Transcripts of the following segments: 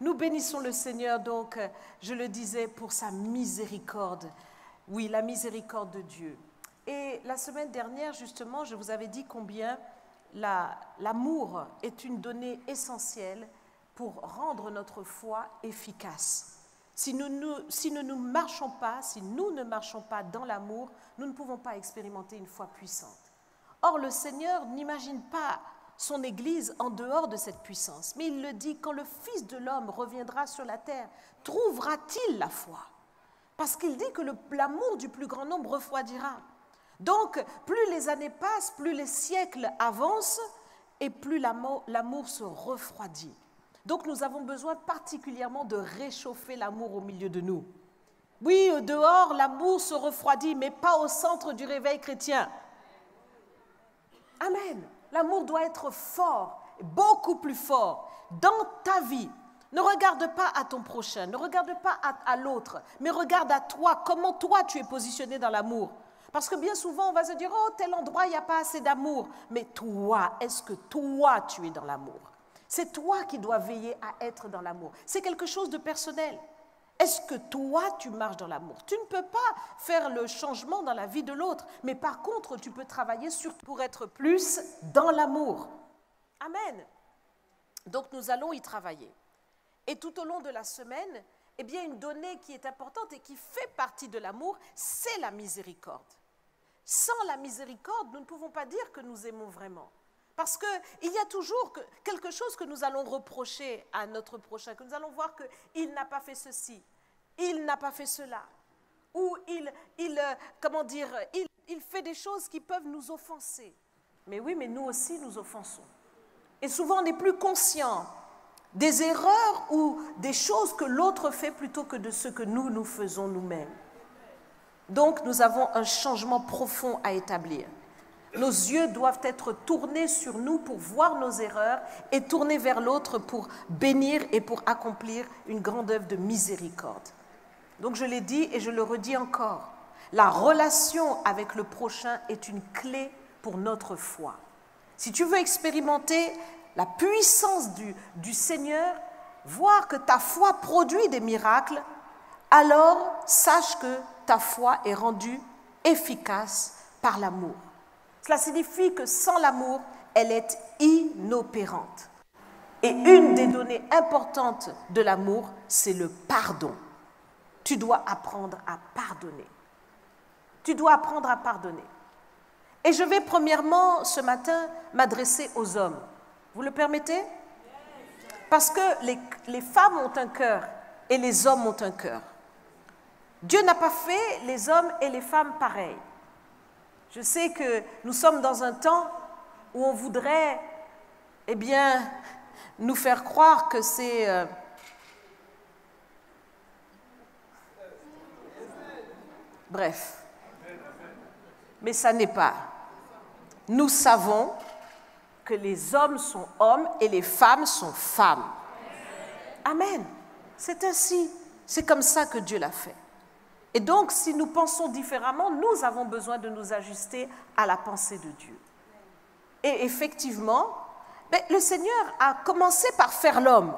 Nous bénissons le Seigneur, donc, je le disais, pour sa miséricorde. Oui, la miséricorde de Dieu. Et la semaine dernière, justement, je vous avais dit combien l'amour est une donnée essentielle pour rendre notre foi efficace. Si nous ne marchons pas dans l'amour, nous ne pouvons pas expérimenter une foi puissante. Or, le Seigneur n'imagine pas son Église en dehors de cette puissance. Mais il le dit, quand le Fils de l'homme reviendra sur la terre, trouvera-t-il la foi? Parce qu'il dit que l'amour du plus grand nombre refroidira. Donc, plus les années passent, plus les siècles avancent, et plus l'amour se refroidit. Donc, nous avons besoin particulièrement de réchauffer l'amour au milieu de nous. Oui, dehors, l'amour se refroidit, mais pas au centre du réveil chrétien. Amen. L'amour doit être fort, beaucoup plus fort dans ta vie. Ne regarde pas à ton prochain, ne regarde pas à l'autre, mais regarde à toi, comment toi tu es positionné dans l'amour. Parce que bien souvent, on va se dire, oh, tel endroit, il n'y a pas assez d'amour. Mais toi, est-ce que toi, tu es dans l'amour? C'est toi qui dois veiller à être dans l'amour. C'est quelque chose de personnel. Est-ce que toi, tu marches dans l'amour? Tu ne peux pas faire le changement dans la vie de l'autre, mais par contre, tu peux travailler pour être plus dans l'amour. Amen. Donc, nous allons y travailler. Et tout au long de la semaine, eh bien, une donnée qui est importante et qui fait partie de l'amour, c'est la miséricorde. Sans la miséricorde, nous ne pouvons pas dire que nous aimons vraiment. Parce qu'il y a toujours quelque chose que nous allons reprocher à notre prochain, que nous allons voir qu'il n'a pas fait ceci, il n'a pas fait cela, ou il fait des choses qui peuvent nous offenser. Mais oui, mais nous aussi nous offensons. Et souvent on n'est plus conscient des erreurs ou des choses que l'autre fait plutôt que de ce que nous faisons nous-mêmes. Donc nous avons un changement profond à établir. Nos yeux doivent être tournés sur nous pour voir nos erreurs et tournés vers l'autre pour bénir et pour accomplir une grande œuvre de miséricorde. Donc je l'ai dit et je le redis encore, la relation avec le prochain est une clé pour notre foi. Si tu veux expérimenter la puissance du Seigneur, voir que ta foi produit des miracles, alors sache que ta foi est rendue efficace par l'amour. Cela signifie que sans l'amour, elle est inopérante. Et une des données importantes de l'amour, c'est le pardon. Tu dois apprendre à pardonner. Tu dois apprendre à pardonner. Et je vais premièrement, ce matin, m'adresser aux hommes. Vous le permettez? Parce que les femmes ont un cœur et les hommes ont un cœur. Dieu n'a pas fait les hommes et les femmes pareils. Je sais que nous sommes dans un temps où on voudrait, eh bien, nous faire croire que c'est... Bref. Mais ça n'est pas. Nous savons que les hommes sont hommes et les femmes sont femmes. Amen. C'est ainsi. C'est comme ça que Dieu l'a fait. Et donc, si nous pensons différemment, nous avons besoin de nous ajuster à la pensée de Dieu. Et effectivement, le Seigneur a commencé par faire l'homme.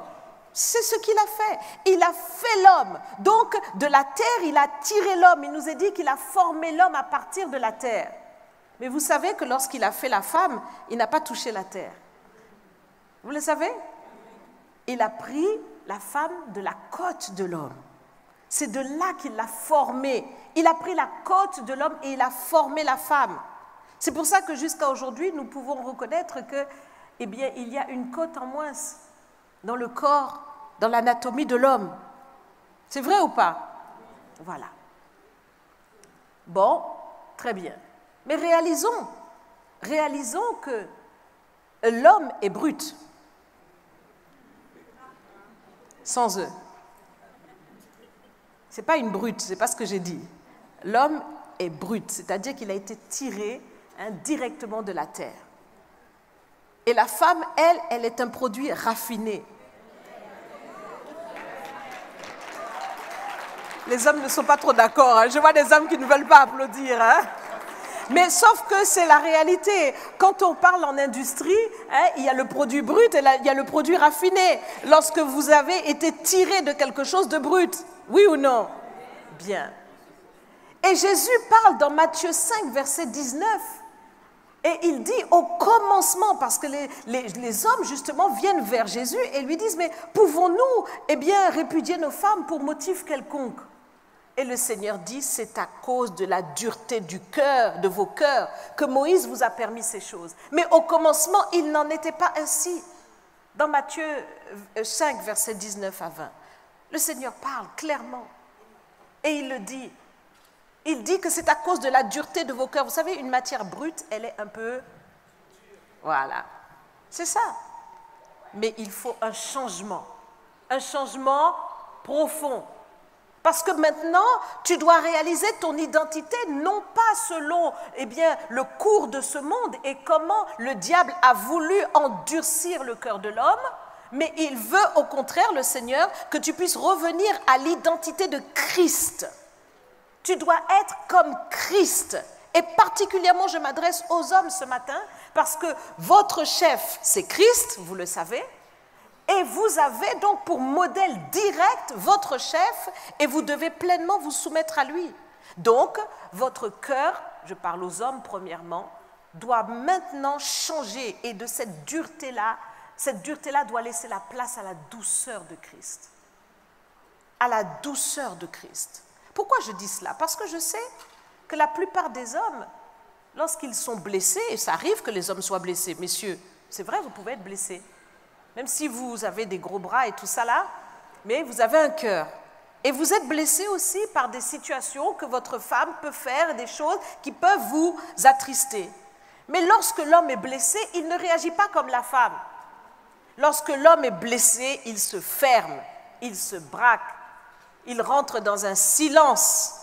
C'est ce qu'il a fait. Il a fait l'homme. Donc, de la terre, il a tiré l'homme. Il nous est dit qu'il a formé l'homme à partir de la terre. Mais vous savez que lorsqu'il a fait la femme, il n'a pas touché la terre. Vous le savez? Il a pris la femme de la côte de l'homme. C'est de là qu'il l'a formée. Il a pris la côte de l'homme et il a formé la femme. C'est pour ça que jusqu'à aujourd'hui, nous pouvons reconnaître que, eh bien, il y a une côte en moins dans le corps, dans l'anatomie de l'homme. C'est vrai ou pas? Voilà. Bon, très bien. Mais réalisons que l'homme est brut. Sans eux. Ce n'est pas une brute, ce n'est pas ce que j'ai dit. L'homme est brut, c'est-à-dire qu'il a été tiré directement de la terre. Et la femme, elle est un produit raffiné. Les hommes ne sont pas trop d'accord. Hein. Je vois des hommes qui ne veulent pas applaudir. Hein. Mais sauf que c'est la réalité. Quand on parle en industrie, hein, il y a le produit brut et il y a le produit raffiné. Lorsque vous avez été tiré de quelque chose de brut, oui ou non? Bien. Et Jésus parle dans Matthieu 5, verset 19. Et il dit au commencement, parce que les hommes justement viennent vers Jésus et lui disent, mais pouvons-nous répudier nos femmes pour motif quelconque? Et le Seigneur dit, c'est à cause de la dureté du cœur, de vos cœurs, que Moïse vous a permis ces choses. Mais au commencement, il n'en était pas ainsi. Dans Matthieu 5, versets 19 à 20, le Seigneur parle clairement et il le dit. Il dit que c'est à cause de la dureté de vos cœurs. Vous savez, une matière brute, elle est un peu... Voilà, c'est ça. Mais il faut un changement profond. Parce que maintenant, tu dois réaliser ton identité, non pas selon le cours de ce monde et comment le diable a voulu endurcir le cœur de l'homme, mais il veut au contraire, le Seigneur, que tu puisses revenir à l'identité de Christ. Tu dois être comme Christ. Et particulièrement, je m'adresse aux hommes ce matin, parce que votre chef, c'est Christ, vous le savez, et vous avez donc pour modèle direct votre chef, et vous devez pleinement vous soumettre à lui. Donc, votre cœur, je parle aux hommes premièrement, doit maintenant changer, et de cette dureté-là doit laisser la place à la douceur de Christ. À la douceur de Christ. Pourquoi je dis cela? Parce que je sais que la plupart des hommes, lorsqu'ils sont blessés, et ça arrive que les hommes soient blessés, messieurs, c'est vrai, vous pouvez être blessés, même si vous avez des gros bras et tout ça là, mais vous avez un cœur. Et vous êtes blessés aussi par des situations que votre femme peut faire, des choses qui peuvent vous attrister. Mais lorsque l'homme est blessé, il ne réagit pas comme la femme. Lorsque l'homme est blessé, il se ferme, il se braque. Il rentre dans un silence.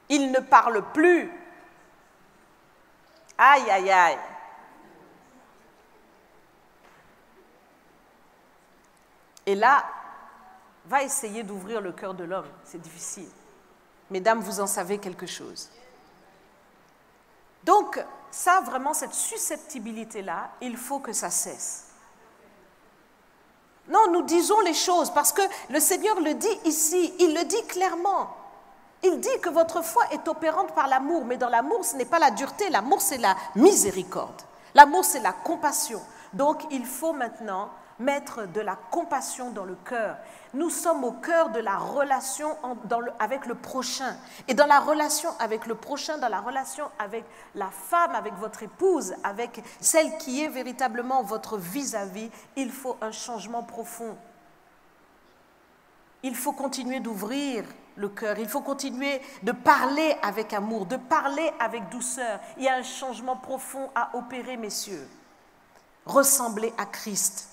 Il ne parle plus. Aïe, aïe, aïe. Et là, va essayer d'ouvrir le cœur de l'homme. C'est difficile. Mesdames, vous en savez quelque chose. Donc, ça, vraiment, cette susceptibilité-là, il faut que ça cesse. Non, nous disons les choses parce que le Seigneur le dit ici, il le dit clairement. Il dit que votre foi est opérante par l'amour, mais dans l'amour, ce n'est pas la dureté, l'amour, c'est la miséricorde. L'amour, c'est la compassion. Donc, il faut maintenant mettre de la compassion dans le cœur. Nous sommes au cœur de la relation avec le prochain. Et dans la relation avec le prochain, dans la relation avec la femme, avec votre épouse, avec celle qui est véritablement votre vis-à-vis, il faut un changement profond. Il faut continuer d'ouvrir le cœur, il faut continuer de parler avec amour, de parler avec douceur. Il y a un changement profond à opérer, messieurs. Ressembler à Christ.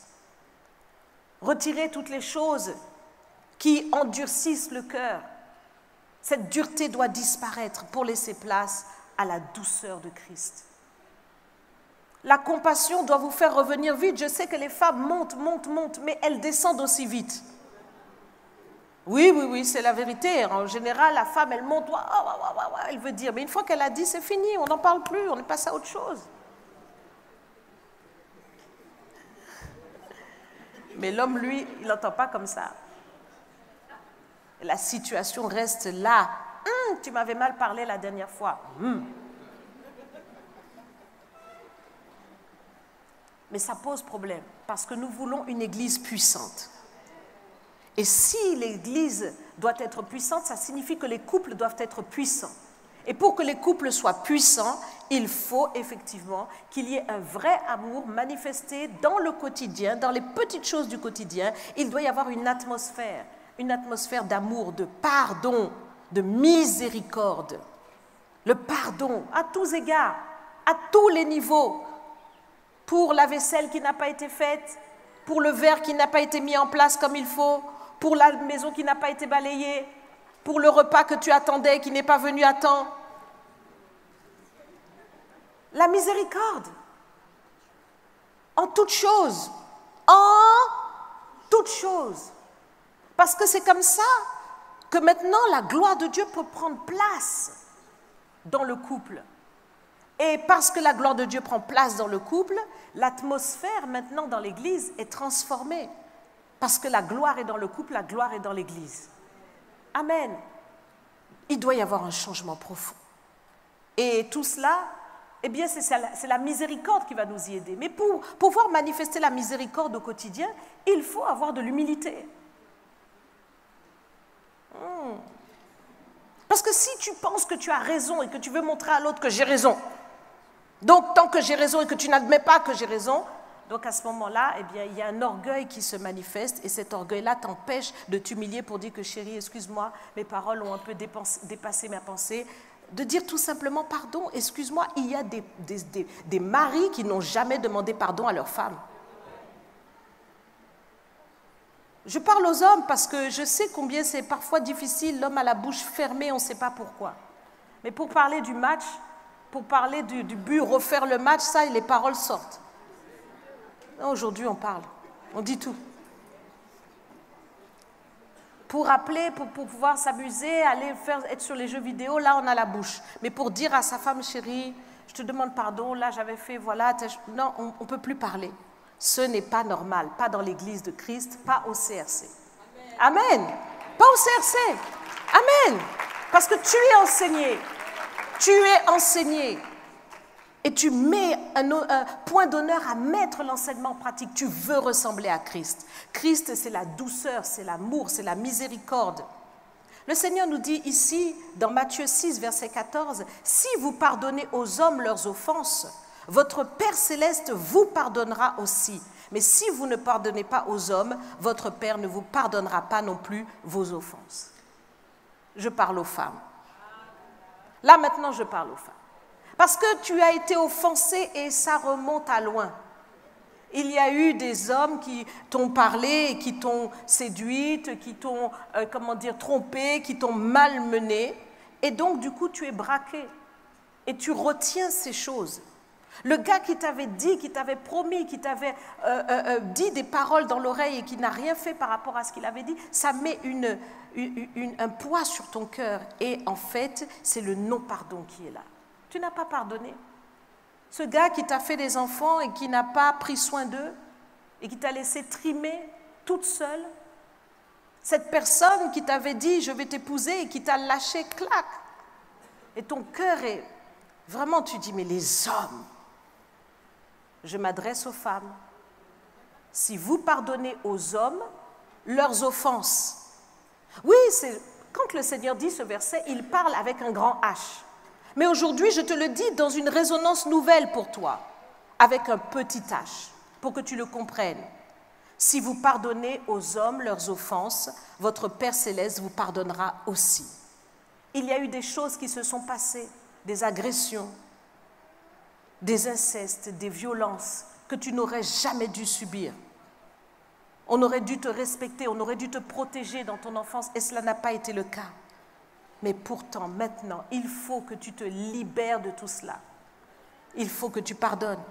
Retirer toutes les choses qui endurcissent le cœur. Cette dureté doit disparaître pour laisser place à la douceur de Christ. La compassion doit vous faire revenir vite. Je sais que les femmes montent, mais elles descendent aussi vite. Oui, c'est la vérité. En général, la femme, elle monte, elle veut dire. Mais une fois qu'elle a dit, c'est fini, on n'en parle plus, on est passé à autre chose. Mais l'homme, lui, il n'entend pas comme ça. La situation reste là. Tu m'avais mal parlé la dernière fois. Mais ça pose problème, parce que nous voulons une église puissante. Et si l'église doit être puissante, ça signifie que les couples doivent être puissants. Et pour que les couples soient puissants, il faut effectivement qu'il y ait un vrai amour manifesté dans le quotidien, dans les petites choses du quotidien. Il doit y avoir une atmosphère d'amour, de pardon, de miséricorde. Le pardon à tous égards, à tous les niveaux. Pour la vaisselle qui n'a pas été faite, pour le verre qui n'a pas été mis en place comme il faut, pour la maison qui n'a pas été balayée, pour le repas que tu attendais qui n'est pas venu à temps. La miséricorde. En toute chose. Parce que c'est comme ça que maintenant la gloire de Dieu peut prendre place dans le couple. Et parce que la gloire de Dieu prend place dans le couple, l'atmosphère maintenant dans l'Église est transformée. Parce que la gloire est dans le couple, la gloire est dans l'Église. Amen. Il doit y avoir un changement profond. Et tout cela, eh bien, c'est la miséricorde qui va nous y aider. Mais pour pouvoir manifester la miséricorde au quotidien, il faut avoir de l'humilité. Parce que si tu penses que tu as raison et que tu veux montrer à l'autre que j'ai raison, donc tant que j'ai raison et que tu n'admets pas que j'ai raison, donc à ce moment-là, eh bien, il y a un orgueil qui se manifeste et cet orgueil-là t'empêche de t'humilier pour dire que chérie, excuse-moi, mes paroles ont un peu dépassé ma pensée. De dire tout simplement pardon, excuse-moi, il y a des maris qui n'ont jamais demandé pardon à leur femme. Je parle aux hommes parce que je sais combien c'est parfois difficile, l'homme a la bouche fermée, on ne sait pas pourquoi. Mais pour parler du match, pour parler du but, refaire le match, ça, les paroles sortent. Aujourd'hui, on parle, on dit tout. Pour appeler, pour pouvoir s'amuser, être sur les jeux vidéo, là, on a la bouche. Mais pour dire à sa femme, chérie, je te demande pardon, là, j'avais fait, voilà, non, on ne peut plus parler. Ce n'est pas normal, pas dans l'Église de Christ, pas au CRC. Amen. Pas au CRC. Amen. Parce que tu es enseigné. Tu es enseigné. Et tu mets un point d'honneur à mettre l'enseignement en pratique. Tu veux ressembler à Christ. Christ, c'est la douceur, c'est l'amour, c'est la miséricorde. Le Seigneur nous dit ici, dans Matthieu 6, verset 14, « Si vous pardonnez aux hommes leurs offenses, votre Père céleste vous pardonnera aussi. Mais si vous ne pardonnez pas aux hommes, votre Père ne vous pardonnera pas non plus vos offenses. » Je parle aux femmes. Là, maintenant, je parle aux femmes. Parce que tu as été offensé et ça remonte à loin. Il y a eu des hommes qui t'ont parlé, qui t'ont séduite, qui t'ont, trompé, qui t'ont malmené. Et donc, du coup, tu es braqué. Et tu retiens ces choses. Le gars qui t'avait dit, qui t'avait promis, qui t'avait dit des paroles dans l'oreille et qui n'a rien fait par rapport à ce qu'il avait dit, ça met un poids sur ton cœur. Et en fait, c'est le non-pardon qui est là. Tu n'as pas pardonné. Ce gars qui t'a fait des enfants et qui n'a pas pris soin d'eux et qui t'a laissé trimer toute seule. Cette personne qui t'avait dit « je vais t'épouser » et qui t'a lâché, clac. Et ton cœur est... Vraiment, tu dis « mais les hommes !» Je m'adresse aux femmes. Si vous pardonnez aux hommes leurs offenses. Oui, quand le Seigneur dit ce verset, il parle avec un grand H. Mais aujourd'hui, je te le dis dans une résonance nouvelle pour toi, avec un petit h, pour que tu le comprennes. Si vous pardonnez aux hommes leurs offenses, votre Père céleste vous pardonnera aussi. Il y a eu des choses qui se sont passées, des agressions, des incestes, des violences que tu n'aurais jamais dû subir. On aurait dû te respecter, on aurait dû te protéger dans ton enfance et cela n'a pas été le cas. Mais pourtant, maintenant, il faut que tu te libères de tout cela. Il faut que tu pardonnes.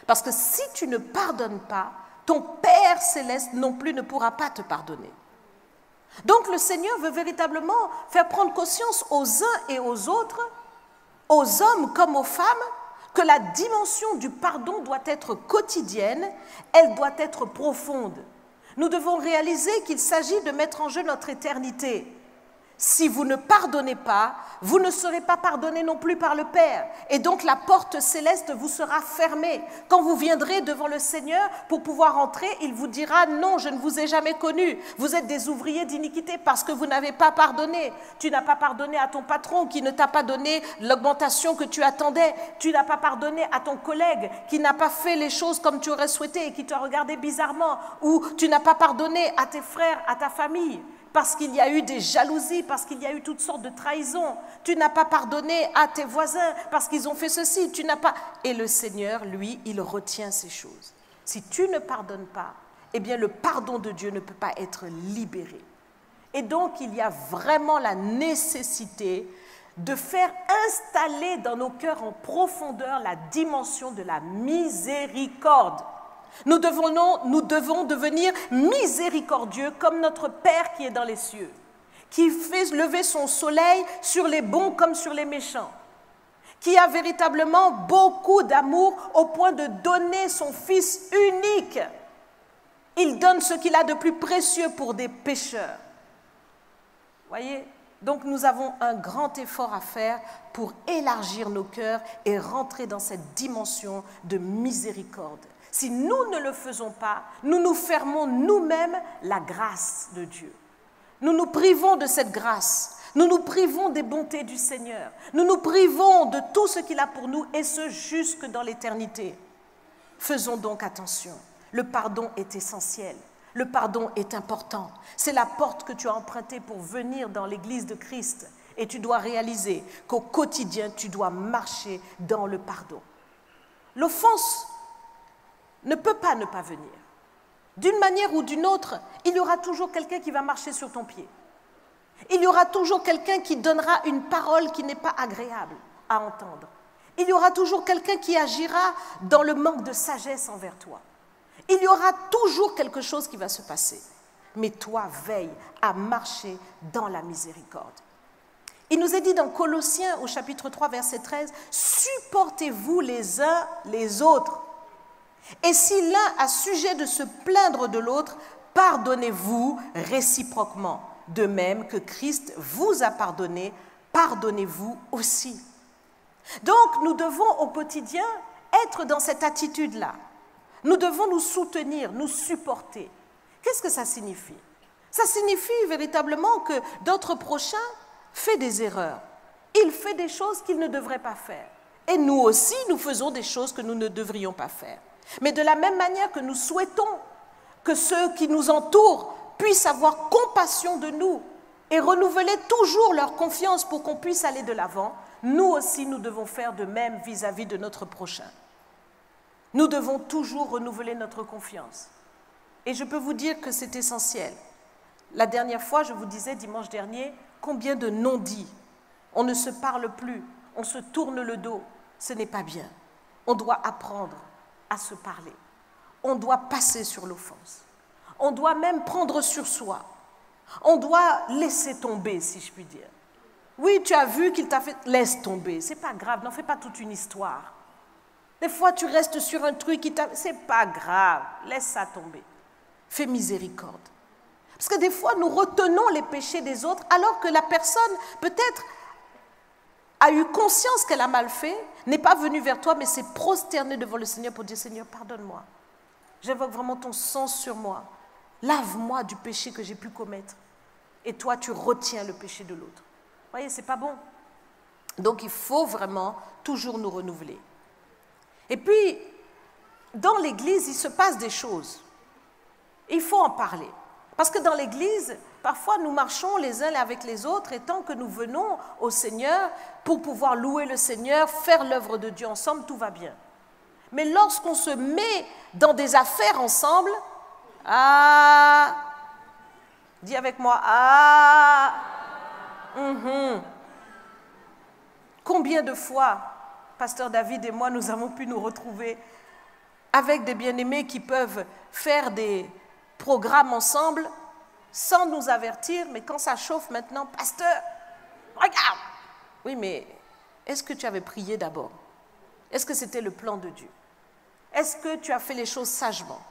Parce que si tu ne pardonnes pas, ton Père céleste non plus ne pourra pas te pardonner. Donc le Seigneur veut véritablement faire prendre conscience aux uns et aux autres, aux hommes comme aux femmes, que la dimension du pardon doit être quotidienne, elle doit être profonde. Nous devons réaliser qu'il s'agit de mettre en jeu notre éternité. Si vous ne pardonnez pas, vous ne serez pas pardonné non plus par le Père. Et donc la porte céleste vous sera fermée. Quand vous viendrez devant le Seigneur pour pouvoir entrer, il vous dira « Non, je ne vous ai jamais connu. Vous êtes des ouvriers d'iniquité parce que vous n'avez pas pardonné. Tu n'as pas pardonné à ton patron qui ne t'a pas donné l'augmentation que tu attendais. Tu n'as pas pardonné à ton collègue qui n'a pas fait les choses comme tu aurais souhaité et qui t'a regardé bizarrement. Ou tu n'as pas pardonné à tes frères, à ta famille. Parce qu'il y a eu des jalousies, parce qu'il y a eu toutes sortes de trahisons. Tu n'as pas pardonné à tes voisins parce qu'ils ont fait ceci. Tu n'as pas... Et le Seigneur, lui, il retient ces choses. Si tu ne pardonnes pas, eh bien le pardon de Dieu ne peut pas être libéré. Et donc, il y a vraiment la nécessité de faire installer dans nos cœurs en profondeur la dimension de la miséricorde. Nous devons devenir miséricordieux comme notre Père qui est dans les cieux, qui fait lever son soleil sur les bons comme sur les méchants, qui a véritablement beaucoup d'amour au point de donner son Fils unique. Il donne ce qu'il a de plus précieux pour des pécheurs. Voyez? Donc nous avons un grand effort à faire pour élargir nos cœurs et rentrer dans cette dimension de miséricorde. Si nous ne le faisons pas, nous nous fermons nous-mêmes la grâce de Dieu. Nous nous privons de cette grâce. Nous nous privons des bontés du Seigneur. Nous nous privons de tout ce qu'il a pour nous, et ce jusque dans l'éternité. Faisons donc attention. Le pardon est essentiel. Le pardon est important. C'est la porte que tu as empruntée pour venir dans l'Église de Christ. Et tu dois réaliser qu'au quotidien, tu dois marcher dans le pardon. L'offense ne peut pas ne pas venir. D'une manière ou d'une autre, il y aura toujours quelqu'un qui va marcher sur ton pied. Il y aura toujours quelqu'un qui donnera une parole qui n'est pas agréable à entendre. Il y aura toujours quelqu'un qui agira dans le manque de sagesse envers toi. Il y aura toujours quelque chose qui va se passer. Mais toi, veille à marcher dans la miséricorde. Il nous est dit dans Colossiens au chapitre 3, verset 13, « Supportez-vous les uns les autres. Et si l'un a sujet de se plaindre de l'autre, pardonnez-vous réciproquement. De même que Christ vous a pardonné, pardonnez-vous aussi. » Donc, nous devons au quotidien être dans cette attitude-là. Nous devons nous soutenir, nous supporter. Qu'est-ce que ça signifie? Ça signifie véritablement que notre prochain fait des erreurs. Il fait des choses qu'il ne devrait pas faire. Et nous aussi, nous faisons des choses que nous ne devrions pas faire. Mais de la même manière que nous souhaitons que ceux qui nous entourent puissent avoir compassion de nous et renouveler toujours leur confiance pour qu'on puisse aller de l'avant, nous aussi, nous devons faire de même vis-à-vis de notre prochain. Nous devons toujours renouveler notre confiance. Et je peux vous dire que c'est essentiel. La dernière fois, je vous disais dimanche dernier, combien de non-dits. On ne se parle plus, on se tourne le dos. Ce n'est pas bien. On doit apprendre à se parler. On doit passer sur l'offense. On doit même prendre sur soi. On doit laisser tomber, si je puis dire. Oui, tu as vu qu'il t'a fait... Laisse tomber, c'est pas grave, n'en fais pas toute une histoire. Des fois, tu restes sur un truc qui t'a... C'est pas grave, laisse ça tomber. Fais miséricorde. Parce que des fois, nous retenons les péchés des autres alors que la personne, peut-être, a eu conscience qu'elle a mal fait, n'est pas venue vers toi, mais s'est prosternée devant le Seigneur pour dire, Seigneur, pardonne-moi. J'invoque vraiment ton sang sur moi. Lave-moi du péché que j'ai pu commettre. Et toi, tu retiens le péché de l'autre. Vous voyez, c'est pas bon. Donc, il faut vraiment toujours nous renouveler. Et puis, dans l'Église, il se passe des choses. Il faut en parler. Parce que dans l'Église, parfois, nous marchons les uns avec les autres et tant que nous venons au Seigneur pour pouvoir louer le Seigneur, faire l'œuvre de Dieu ensemble, tout va bien. Mais lorsqu'on se met dans des affaires ensemble, dis avec moi, Combien de fois, Pasteur David et moi, nous avons pu nous retrouver avec des bien-aimés qui peuvent faire des programmes ensemble sans nous avertir, mais quand ça chauffe maintenant, Pasteur, regarde! Oui, mais est-ce que tu avais prié d'abord? Est-ce que c'était le plan de Dieu? Est-ce que tu as fait les choses sagement?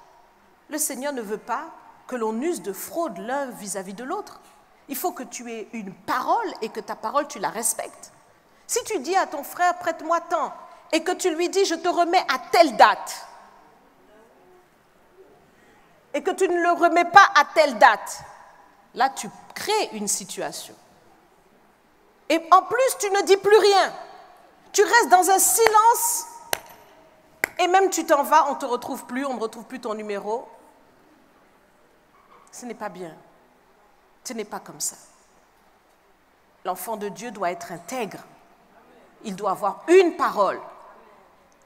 Le Seigneur ne veut pas que l'on use de fraude l'un vis-à-vis de l'autre. Il faut que tu aies une parole et que ta parole, tu la respectes. Si tu dis à ton frère, prête-moi tant, et que tu lui dis, je te remets à telle date, et que tu ne le remets pas à telle date, là, tu crées une situation. Et en plus, tu ne dis plus rien. Tu restes dans un silence, et même tu t'en vas, on ne te retrouve plus, on ne retrouve plus ton numéro. Ce n'est pas bien. Ce n'est pas comme ça. L'enfant de Dieu doit être intègre. Il doit avoir une parole.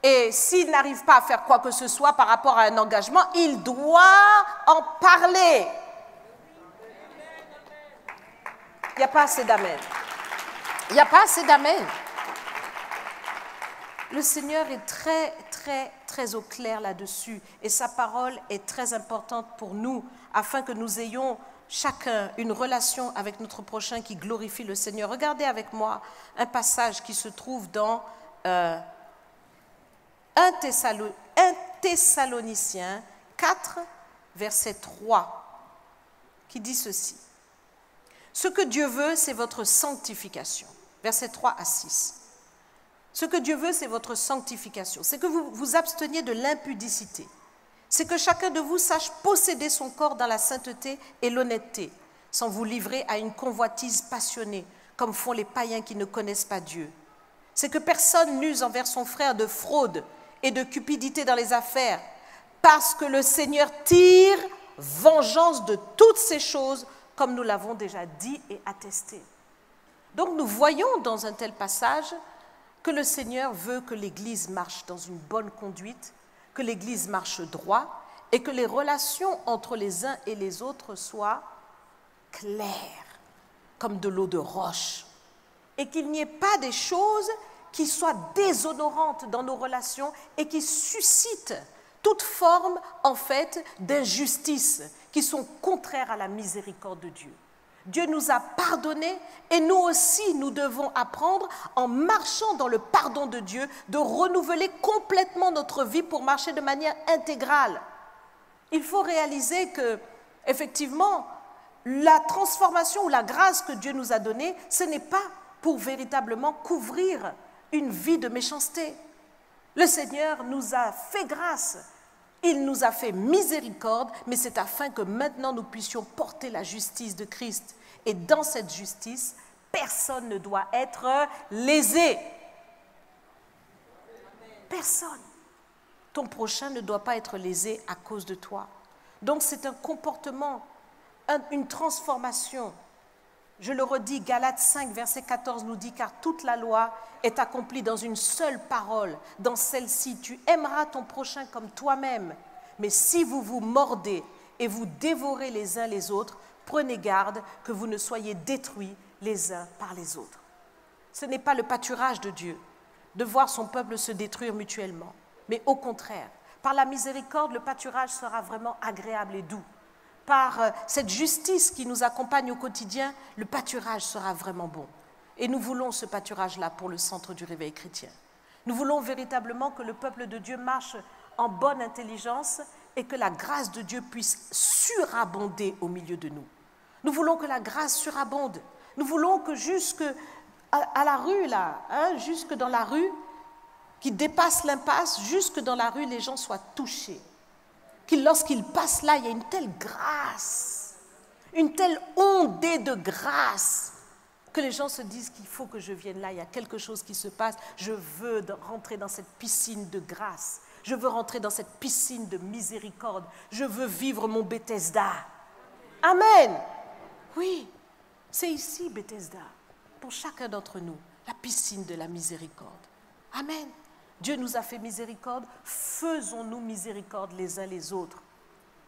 Et s'il n'arrive pas à faire quoi que ce soit par rapport à un engagement, il doit en parler. Il n'y a pas assez d'amen. Il n'y a pas assez d'amen. Le Seigneur est très, très, très au clair là-dessus. Et sa parole est très importante pour nous, afin que nous ayons chacun une relation avec notre prochain qui glorifie le Seigneur. Regardez avec moi un passage qui se trouve dans 1 Thessaloniciens 4, verset 3, qui dit ceci. Ce que Dieu veut, c'est votre sanctification. Versets 3 à 6. Ce que Dieu veut, c'est votre sanctification. C'est que vous vous absteniez de l'impudicité. C'est que chacun de vous sache posséder son corps dans la sainteté et l'honnêteté, sans vous livrer à une convoitise passionnée, comme font les païens qui ne connaissent pas Dieu. C'est que personne n'use envers son frère de fraude et de cupidité dans les affaires, parce que le Seigneur tire vengeance de toutes ces choses, comme nous l'avons déjà dit et attesté. Donc nous voyons dans un tel passage que le Seigneur veut que l'Église marche dans une bonne conduite, que l'Église marche droit et que les relations entre les uns et les autres soient claires, comme de l'eau de roche, et qu'il n'y ait pas des choses qui soient déshonorantes dans nos relations et qui suscitent toute forme, en fait, d'injustice, qui sont contraires à la miséricorde de Dieu. Dieu nous a pardonné et nous aussi, nous devons apprendre, en marchant dans le pardon de Dieu, de renouveler complètement notre vie pour marcher de manière intégrale. Il faut réaliser que, effectivement, la transformation ou la grâce que Dieu nous a donnée, ce n'est pas pour véritablement couvrir une vie de méchanceté. Le Seigneur nous a fait grâce. Il nous a fait miséricorde, mais c'est afin que maintenant nous puissions porter la justice de Christ. Et dans cette justice, personne ne doit être lésé. Personne. Ton prochain ne doit pas être lésé à cause de toi. Donc c'est un comportement, une transformation. Je le redis, Galates 5, verset 14 nous dit « Car toute la loi est accomplie dans une seule parole. Dans celle-ci, tu aimeras ton prochain comme toi-même. Mais si vous vous mordez et vous dévorez les uns les autres, prenez garde que vous ne soyez détruits les uns par les autres. » Ce n'est pas le pâturage de Dieu de voir son peuple se détruire mutuellement, mais au contraire, par la miséricorde, le pâturage sera vraiment agréable et doux. Par cette justice qui nous accompagne au quotidien, le pâturage sera vraiment bon. Et nous voulons ce pâturage-là pour le centre du réveil chrétien. Nous voulons véritablement que le peuple de Dieu marche en bonne intelligence et que la grâce de Dieu puisse surabonder au milieu de nous. Nous voulons que la grâce surabonde. Nous voulons que jusque à la rue, là, jusque dans la rue, qui dépasse l'impasse, jusque dans la rue, les gens soient touchés. Que lorsqu'ils passent là, il y a une telle grâce, une telle ondée de grâce, que les gens se disent qu'il faut que je vienne là, il y a quelque chose qui se passe, je veux rentrer dans cette piscine de grâce, je veux rentrer dans cette piscine de miséricorde, je veux vivre mon Bethesda. Amen. Oui, c'est ici Bethesda, pour chacun d'entre nous, la piscine de la miséricorde. Amen. Dieu nous a fait miséricorde, faisons-nous miséricorde les uns les autres.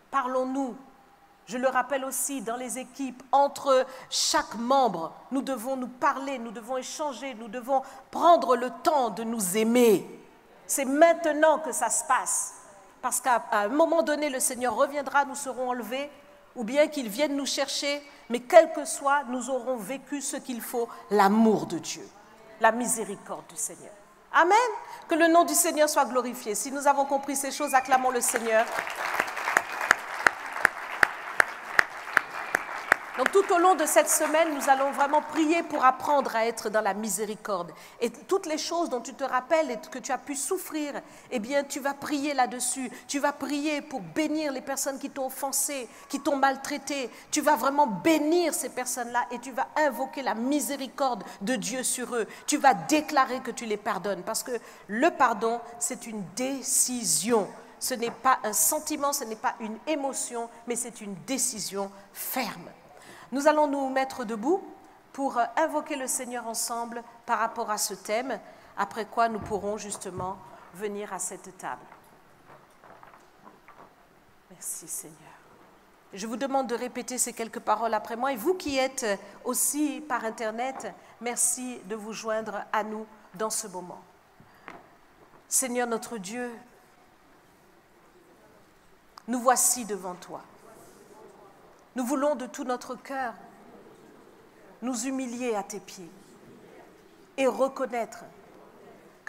Parlons-nous. Je le rappelle aussi, dans les équipes, entre chaque membre, nous devons nous parler, nous devons échanger, nous devons prendre le temps de nous aimer. C'est maintenant que ça se passe. Parce qu'à un moment donné, le Seigneur reviendra, nous serons enlevés, ou bien qu'il vienne nous chercher, mais quel que soit, nous aurons vécu ce qu'il faut, l'amour de Dieu, la miséricorde du Seigneur. Amen. Que le nom du Seigneur soit glorifié. Si nous avons compris ces choses, acclamons le Seigneur. Donc tout au long de cette semaine, nous allons vraiment prier pour apprendre à être dans la miséricorde. Et toutes les choses dont tu te rappelles et que tu as pu souffrir, eh bien tu vas prier là-dessus. Tu vas prier pour bénir les personnes qui t'ont offensé, qui t'ont maltraité. Tu vas vraiment bénir ces personnes-là et tu vas invoquer la miséricorde de Dieu sur eux. Tu vas déclarer que tu les pardonnes parce que le pardon, c'est une décision. Ce n'est pas un sentiment, ce n'est pas une émotion, mais c'est une décision ferme. Nous allons nous mettre debout pour invoquer le Seigneur ensemble par rapport à ce thème, après quoi nous pourrons justement venir à cette table. Merci Seigneur. Je vous demande de répéter ces quelques paroles après moi et vous qui êtes aussi par Internet, merci de vous joindre à nous dans ce moment. Seigneur notre Dieu, nous voici devant toi. Nous voulons de tout notre cœur nous humilier à tes pieds et reconnaître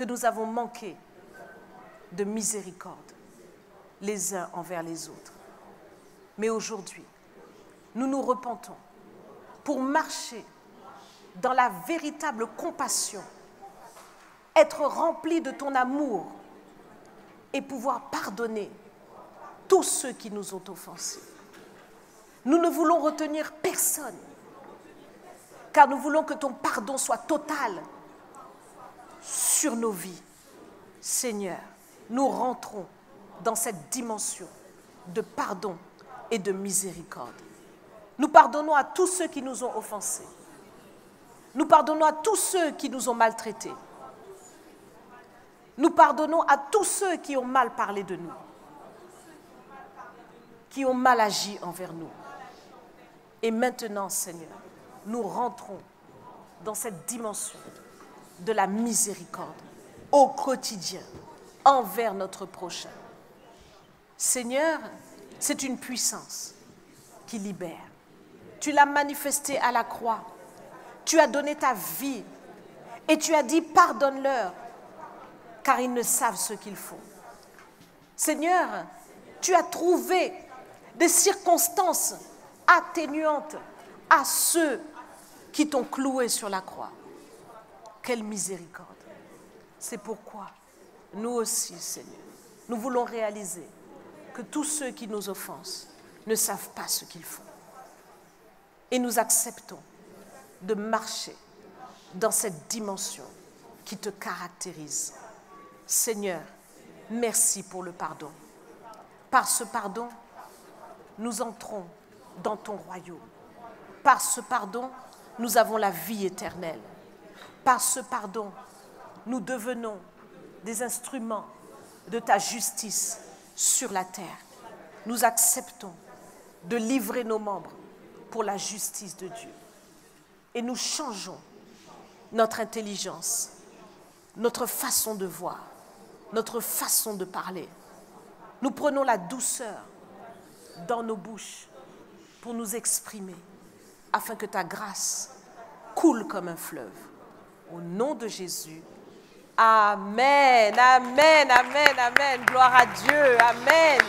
que nous avons manqué de miséricorde les uns envers les autres. Mais aujourd'hui, nous nous repentons pour marcher dans la véritable compassion, être remplis de ton amour et pouvoir pardonner tous ceux qui nous ont offensés. Nous ne voulons retenir personne, car nous voulons que ton pardon soit total sur nos vies. Seigneur, nous rentrons dans cette dimension de pardon et de miséricorde. Nous pardonnons à tous ceux qui nous ont offensés. Nous pardonnons à tous ceux qui nous ont maltraités. Nous pardonnons à tous ceux qui ont mal parlé de nous, qui ont mal agi envers nous. Et maintenant, Seigneur, nous rentrons dans cette dimension de la miséricorde au quotidien envers notre prochain. Seigneur, c'est une puissance qui libère. Tu l'as manifestée à la croix. Tu as donné ta vie et tu as dit pardonne-leur car ils ne savent ce qu'ils font. Seigneur, tu as trouvé des circonstances atténuantes à ceux qui t'ont cloué sur la croix. Quelle miséricorde! C'est pourquoi nous aussi, Seigneur, nous voulons réaliser que tous ceux qui nous offensent ne savent pas ce qu'ils font. Et nous acceptons de marcher dans cette dimension qui te caractérise. Seigneur, merci pour le pardon. Par ce pardon, nous entrons dans ton royaume. Par ce pardon, nous avons la vie éternelle. Par ce pardon, nous devenons des instruments de ta justice sur la terre. Nous acceptons de livrer nos membres pour la justice de Dieu. Et nous changeons notre intelligence, notre façon de voir, notre façon de parler. Nous prenons la douceur dans nos bouches pour nous exprimer, afin que ta grâce coule comme un fleuve. Au nom de Jésus, Amen, amen, amen, amen. Gloire à Dieu, amen.